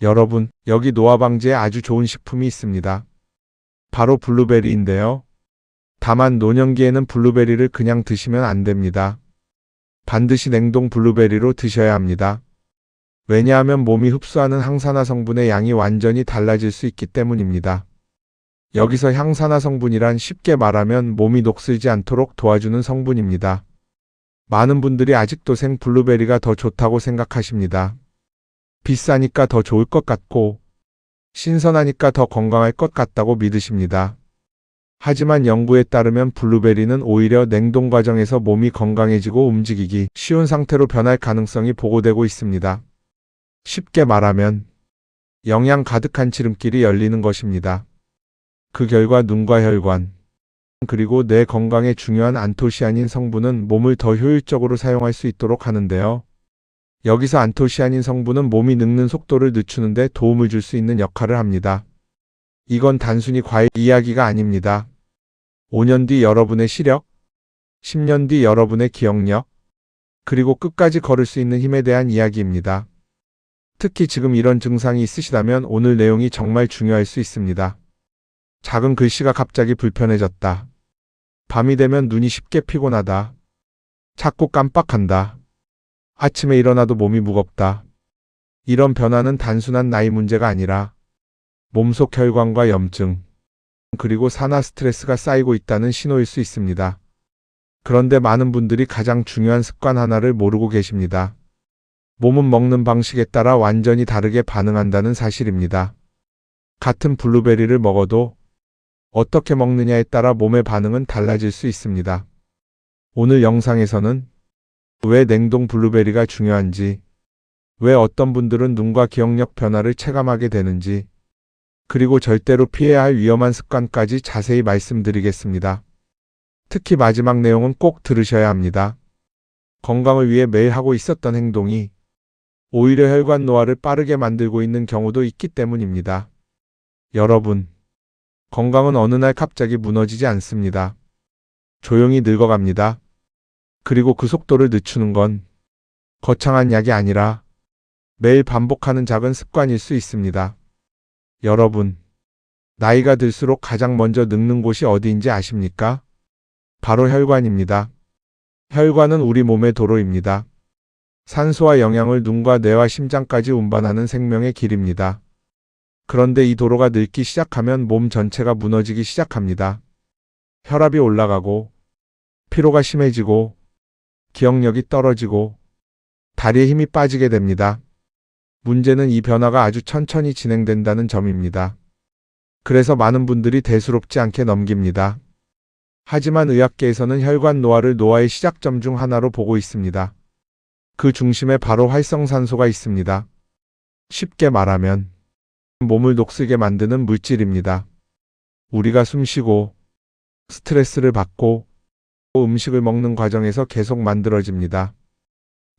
여러분, 여기 노화 방지에 아주 좋은 식품이 있습니다. 바로 블루베리인데요. 다만 노년기에는 블루베리를 그냥 드시면 안 됩니다. 반드시 냉동 블루베리로 드셔야 합니다. 왜냐하면 몸이 흡수하는 항산화 성분의 양이 완전히 달라질 수 있기 때문입니다. 여기서 항산화 성분이란 쉽게 말하면 몸이 녹슬지 않도록 도와주는 성분입니다. 많은 분들이 아직도 생 블루베리가 더 좋다고 생각하십니다. 비싸니까 더 좋을 것 같고 신선하니까 더 건강할 것 같다고 믿으십니다. 하지만 연구에 따르면 블루베리는 오히려 냉동 과정에서 몸이 건강해지고 움직이기 쉬운 상태로 변할 가능성이 보고되고 있습니다. 쉽게 말하면 영양 가득한 지름길이 열리는 것입니다. 그 결과 눈과 혈관, 그리고 뇌 건강에 중요한 안토시아닌 성분은 몸을 더 효율적으로 사용할 수 있도록 하는데요. 여기서 안토시아닌 성분은 몸이 늙는 속도를 늦추는 데 도움을 줄 수 있는 역할을 합니다. 이건 단순히 과일 이야기가 아닙니다. 5년 뒤 여러분의 시력, 10년 뒤 여러분의 기억력, 그리고 끝까지 걸을 수 있는 힘에 대한 이야기입니다. 특히 지금 이런 증상이 있으시다면 오늘 내용이 정말 중요할 수 있습니다. 작은 글씨가 갑자기 불편해졌다. 밤이 되면 눈이 쉽게 피곤하다. 자꾸 깜빡한다. 아침에 일어나도 몸이 무겁다. 이런 변화는 단순한 나이 문제가 아니라 몸속 혈관과 염증, 그리고 산화 스트레스가 쌓이고 있다는 신호일 수 있습니다. 그런데 많은 분들이 가장 중요한 습관 하나를 모르고 계십니다. 몸은 먹는 방식에 따라 완전히 다르게 반응한다는 사실입니다. 같은 블루베리를 먹어도 어떻게 먹느냐에 따라 몸의 반응은 달라질 수 있습니다. 오늘 영상에서는 왜 냉동 블루베리가 중요한지, 왜 어떤 분들은 눈과 기억력 변화를 체감하게 되는지, 그리고 절대로 피해야 할 위험한 습관까지 자세히 말씀드리겠습니다. 특히 마지막 내용은 꼭 들으셔야 합니다. 건강을 위해 매일 하고 있었던 행동이 오히려 혈관 노화를 빠르게 만들고 있는 경우도 있기 때문입니다. 여러분, 건강은 어느 날 갑자기 무너지지 않습니다. 조용히 늙어갑니다. 그리고 그 속도를 늦추는 건 거창한 약이 아니라 매일 반복하는 작은 습관일 수 있습니다. 여러분, 나이가 들수록 가장 먼저 늙는 곳이 어디인지 아십니까? 바로 혈관입니다. 혈관은 우리 몸의 도로입니다. 산소와 영양을 눈과 뇌와 심장까지 운반하는 생명의 길입니다. 그런데 이 도로가 늙기 시작하면 몸 전체가 무너지기 시작합니다. 혈압이 올라가고, 피로가 심해지고, 기억력이 떨어지고, 다리에 힘이 빠지게 됩니다. 문제는 이 변화가 아주 천천히 진행된다는 점입니다. 그래서 많은 분들이 대수롭지 않게 넘깁니다. 하지만 의학계에서는 혈관 노화를 노화의 시작점 중 하나로 보고 있습니다. 그 중심에 바로 활성산소가 있습니다. 쉽게 말하면 몸을 녹슬게 만드는 물질입니다. 우리가 숨쉬고 스트레스를 받고 음식을 먹는 과정에서 계속 만들어집니다.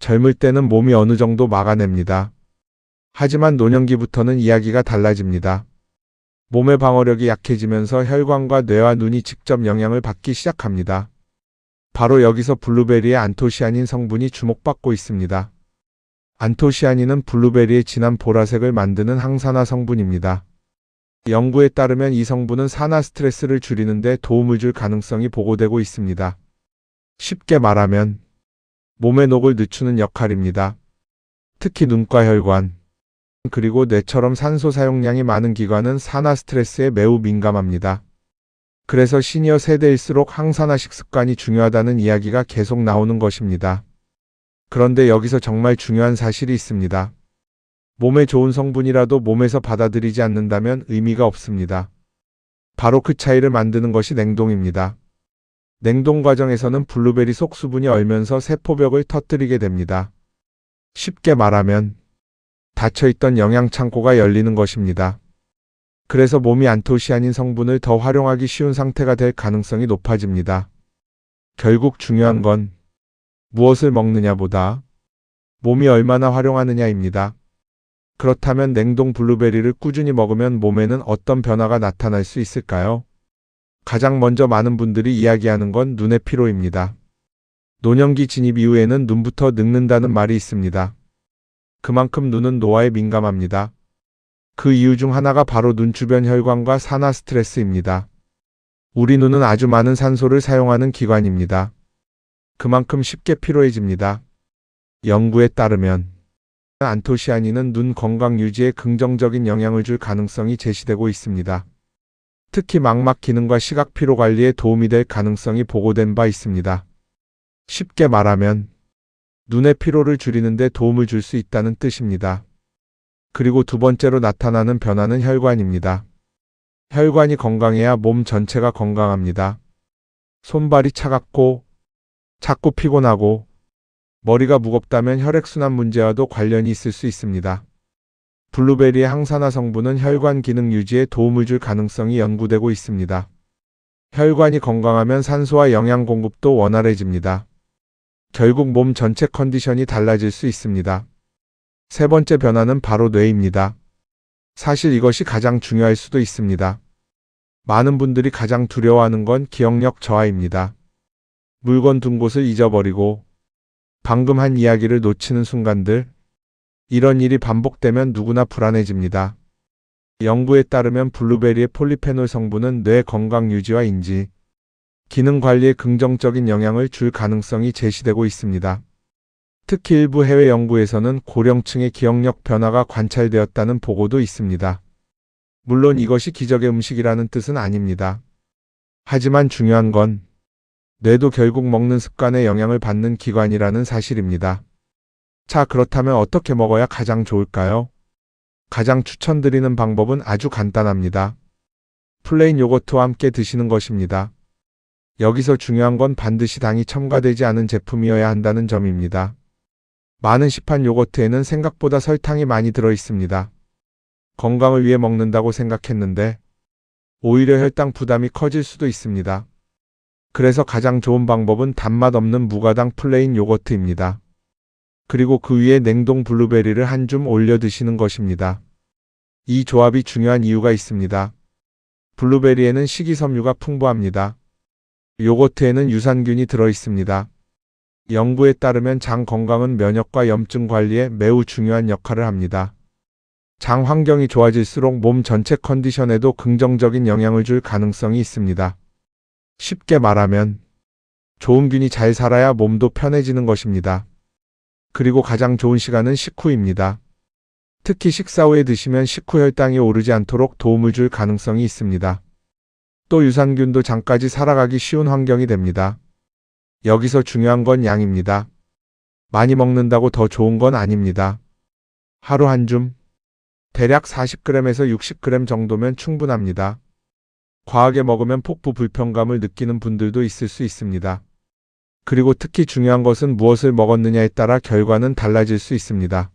젊을 때는 몸이 어느 정도 막아냅니다. 하지만 노년기부터는 이야기가 달라집니다. 몸의 방어력이 약해지면서 혈관과 뇌와 눈이 직접 영향을 받기 시작합니다. 바로 여기서 블루베리의 안토시아닌 성분이 주목받고 있습니다. 안토시아닌은 블루베리의 진한 보라색을 만드는 항산화 성분입니다. 연구에 따르면 이 성분은 산화 스트레스를 줄이는 데 도움을 줄 가능성이 보고되고 있습니다. 쉽게 말하면 몸의 녹을 늦추는 역할입니다. 특히 눈과 혈관, 그리고 뇌처럼 산소 사용량이 많은 기관은 산화 스트레스에 매우 민감합니다. 그래서 시니어 세대일수록 항산화 식습관이 중요하다는 이야기가 계속 나오는 것입니다. 그런데 여기서 정말 중요한 사실이 있습니다. 몸에 좋은 성분이라도 몸에서 받아들이지 않는다면 의미가 없습니다. 바로 그 차이를 만드는 것이 냉동입니다. 냉동 과정에서는 블루베리 속 수분이 얼면서 세포벽을 터뜨리게 됩니다. 쉽게 말하면 닫혀있던 영양 창고가 열리는 것입니다. 그래서 몸이 안토시아닌 성분을 더 활용하기 쉬운 상태가 될 가능성이 높아집니다. 결국 중요한 건 무엇을 먹느냐보다 몸이 얼마나 활용하느냐입니다. 그렇다면 냉동 블루베리를 꾸준히 먹으면 몸에는 어떤 변화가 나타날 수 있을까요? 가장 먼저 많은 분들이 이야기하는 건 눈의 피로입니다. 노년기 진입 이후에는 눈부터 늙는다는 말이 있습니다. 그만큼 눈은 노화에 민감합니다. 그 이유 중 하나가 바로 눈 주변 혈관과 산화 스트레스입니다. 우리 눈은 아주 많은 산소를 사용하는 기관입니다. 그만큼 쉽게 피로해집니다. 연구에 따르면 안토시아닌은 눈 건강 유지에 긍정적인 영향을 줄 가능성이 제시되고 있습니다. 특히 망막 기능과 시각 피로 관리에 도움이 될 가능성이 보고된 바 있습니다. 쉽게 말하면 눈의 피로를 줄이는 데 도움을 줄 수 있다는 뜻입니다. 그리고 두 번째로 나타나는 변화는 혈관입니다. 혈관이 건강해야 몸 전체가 건강합니다. 손발이 차갑고 자꾸 피곤하고 머리가 무겁다면 혈액순환 문제와도 관련이 있을 수 있습니다. 블루베리의 항산화 성분은 혈관 기능 유지에 도움을 줄 가능성이 연구되고 있습니다. 혈관이 건강하면 산소와 영양 공급도 원활해집니다. 결국 몸 전체 컨디션이 달라질 수 있습니다. 세 번째 변화는 바로 뇌입니다. 사실 이것이 가장 중요할 수도 있습니다. 많은 분들이 가장 두려워하는 건 기억력 저하입니다. 물건 둔 곳을 잊어버리고 방금 한 이야기를 놓치는 순간들, 이런 일이 반복되면 누구나 불안해집니다. 연구에 따르면 블루베리의 폴리페놀 성분은 뇌 건강 유지와 인지, 기능 관리에 긍정적인 영향을 줄 가능성이 제시되고 있습니다. 특히 일부 해외 연구에서는 고령층의 기억력 변화가 관찰되었다는 보고도 있습니다. 물론 이것이 기적의 음식이라는 뜻은 아닙니다. 하지만 중요한 건 뇌도 결국 먹는 습관에 영향을 받는 기관이라는 사실입니다. 자, 그렇다면 어떻게 먹어야 가장 좋을까요? 가장 추천드리는 방법은 아주 간단합니다. 플레인 요거트와 함께 드시는 것입니다. 여기서 중요한 건 반드시 당이 첨가되지 않은 제품이어야 한다는 점입니다. 많은 시판 요거트에는 생각보다 설탕이 많이 들어 있습니다. 건강을 위해 먹는다고 생각했는데 오히려 혈당 부담이 커질 수도 있습니다. 그래서 가장 좋은 방법은 단맛 없는 무가당 플레인 요거트입니다. 그리고 그 위에 냉동 블루베리를 한 줌 올려 드시는 것입니다. 이 조합이 중요한 이유가 있습니다. 블루베리에는 식이섬유가 풍부합니다. 요거트에는 유산균이 들어 있습니다. 연구에 따르면 장 건강은 면역과 염증 관리에 매우 중요한 역할을 합니다. 장 환경이 좋아질수록 몸 전체 컨디션에도 긍정적인 영향을 줄 가능성이 있습니다. 쉽게 말하면 좋은 균이 잘 살아야 몸도 편해지는 것입니다. 그리고 가장 좋은 시간은 식후입니다. 특히 식사 후에 드시면 식후 혈당이 오르지 않도록 도움을 줄 가능성이 있습니다. 또 유산균도 장까지 살아가기 쉬운 환경이 됩니다. 여기서 중요한 건 양입니다. 많이 먹는다고 더 좋은 건 아닙니다. 하루 한 줌, 대략 40g에서 60g 정도면 충분합니다. 과하게 먹으면 폭부 불편감을 느끼는 분들도 있을 수 있습니다. 그리고 특히 중요한 것은 무엇을 먹었느냐에 따라 결과는 달라질 수 있습니다.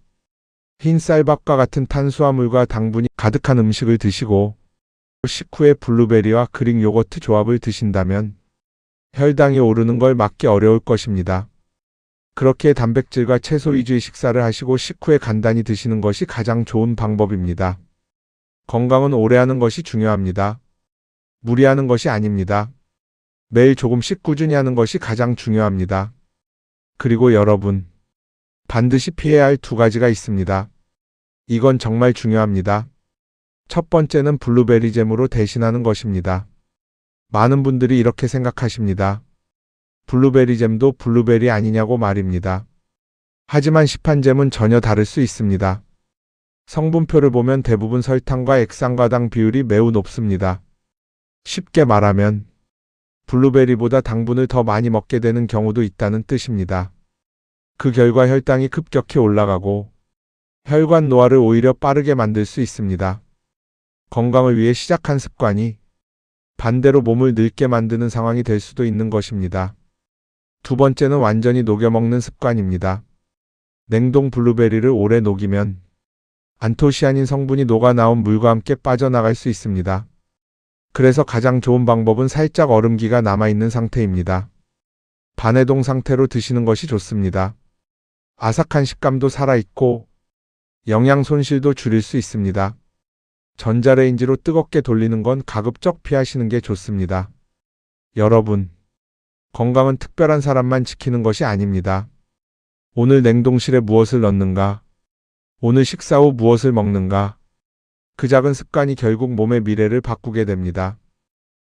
흰 쌀밥과 같은 탄수화물과 당분이 가득한 음식을 드시고 식후에 블루베리와 그릭 요거트 조합을 드신다면 혈당이 오르는 걸 막기 어려울 것입니다. 그렇게 단백질과 채소 위주의 식사를 하시고 식후에 간단히 드시는 것이 가장 좋은 방법입니다. 건강은 오래 하는 것이 중요합니다. 무리하는 것이 아닙니다. 매일 조금씩 꾸준히 하는 것이 가장 중요합니다. 그리고 여러분, 반드시 피해야 할 두 가지가 있습니다. 이건 정말 중요합니다. 첫 번째는 블루베리 잼으로 대신하는 것입니다. 많은 분들이 이렇게 생각하십니다. 블루베리 잼도 블루베리 아니냐고 말입니다. 하지만 시판잼은 전혀 다를 수 있습니다. 성분표를 보면 대부분 설탕과 액상과당 비율이 매우 높습니다. 쉽게 말하면 블루베리보다 당분을 더 많이 먹게 되는 경우도 있다는 뜻입니다. 그 결과 혈당이 급격히 올라가고 혈관 노화를 오히려 빠르게 만들 수 있습니다. 건강을 위해 시작한 습관이 반대로 몸을 늙게 만드는 상황이 될 수도 있는 것입니다. 두 번째는 완전히 녹여 먹는 습관입니다. 냉동 블루베리를 오래 녹이면 안토시아닌 성분이 녹아 나온 물과 함께 빠져나갈 수 있습니다. 그래서 가장 좋은 방법은 살짝 얼음기가 남아있는 상태입니다. 반해동 상태로 드시는 것이 좋습니다. 아삭한 식감도 살아있고 영양 손실도 줄일 수 있습니다. 전자레인지로 뜨겁게 돌리는 건 가급적 피하시는 게 좋습니다. 여러분, 건강은 특별한 사람만 지키는 것이 아닙니다. 오늘 냉동실에 무엇을 넣는가? 오늘 식사 후 무엇을 먹는가? 그 작은 습관이 결국 몸의 미래를 바꾸게 됩니다.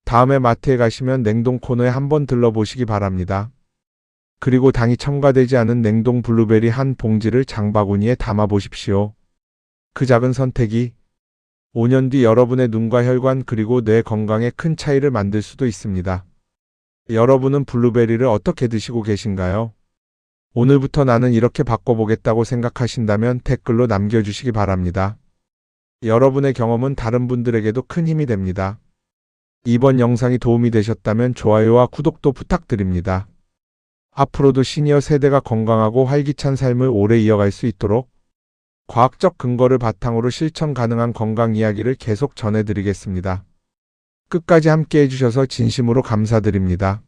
다음에 마트에 가시면 냉동 코너에 한번 들러보시기 바랍니다. 그리고 당이 첨가되지 않은 냉동 블루베리 한 봉지를 장바구니에 담아 보십시오. 그 작은 선택이 5년 뒤 여러분의 눈과 혈관 그리고 뇌 건강에 큰 차이를 만들 수도 있습니다. 여러분은 블루베리를 어떻게 드시고 계신가요? 오늘부터 나는 이렇게 바꿔보겠다고 생각하신다면 댓글로 남겨주시기 바랍니다. 여러분의 경험은 다른 분들에게도 큰 힘이 됩니다. 이번 영상이 도움이 되셨다면 좋아요와 구독도 부탁드립니다. 앞으로도 시니어 세대가 건강하고 활기찬 삶을 오래 이어갈 수 있도록 과학적 근거를 바탕으로 실천 가능한 건강 이야기를 계속 전해드리겠습니다. 끝까지 함께 해주셔서 진심으로 감사드립니다.